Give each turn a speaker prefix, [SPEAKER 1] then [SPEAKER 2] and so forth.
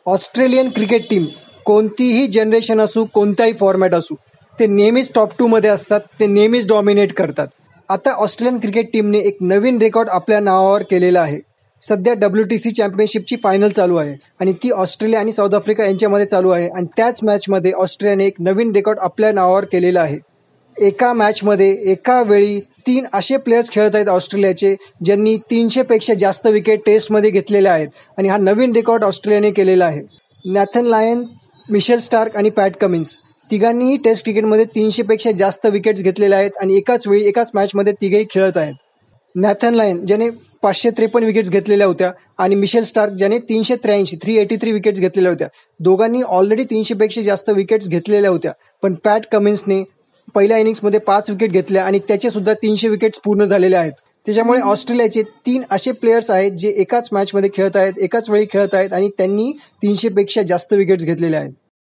[SPEAKER 1] Australian cricket team कोणतीही generation असू, कोणताही फॉर्मॅट असू, ते नेहमीच टॉप 2 मध्ये असतात. ते नेहमीच डॉमिनेट करतात. आता ऑस्ट्रेलियन क्रिकेट टीमने एक नवीन रेकॉर्ड आपल्या नावावर केलेला आहे. सध्या WTC चॅम्पियनशिपची फायनल चालू आहे आणि ती ऑस्ट्रेलिया आणि साऊथ आफ्रिका यांच्यामध्ये चालू आहे आणि त्याच मॅचमध्ये ऑस्ट्रेलियाने एक नवीन रेकॉर्ड आपल्या नावावर केलेला आहे. एका मॅचमध्ये एका वेळी 3 असे प्लेयर्स खेळत आहेत ऑस्ट्रेलियाचे, ज्यांनी 300 पेक्षा जास्त विकेट टेस्टमध्ये घेतलेल्या आहेत आणि हा नवीन रेकॉर्ड ऑस्ट्रेलियाने केलेला आहे. नॅथन लायन, मिशेल स्टार्क आणि पॅट कमिन्स तिघांनीही टेस्ट क्रिकेटमध्ये 300 पेक्षा जास्त विकेट्स घेतलेल्या आहेत आणि एकाच वेळी एकाच मॅचमध्ये तिघेही खेळत आहेत. नॅथन लायन ज्याने 553 विकेट्स घेतलेल्या होत्या आणि मिशेल स्टार्क ज्याने 383 विकेट्स घेतलेल्या होत्या. दोघांनी ऑलरेडी 300 पेक्षा जास्त विकेट्स घेतलेल्या होत्या. पण पॅट कमिन्सने पहिल्या इनिंग्समध्ये 5 विकेट घेतल्या आणि त्याचे सुद्धा 300 विकेट्स पूर्ण झालेले आहेत. त्याच्यामुळे ऑस्ट्रेलियाचे 3 असे प्लेयर्स आहेत जे एकाच मॅचमध्ये खेळत आहेत, एकाच वेळी खेळत आहेत आणि त्यांनी 300 पेक्षा जास्त विकेट्स घेतलेले आहेत.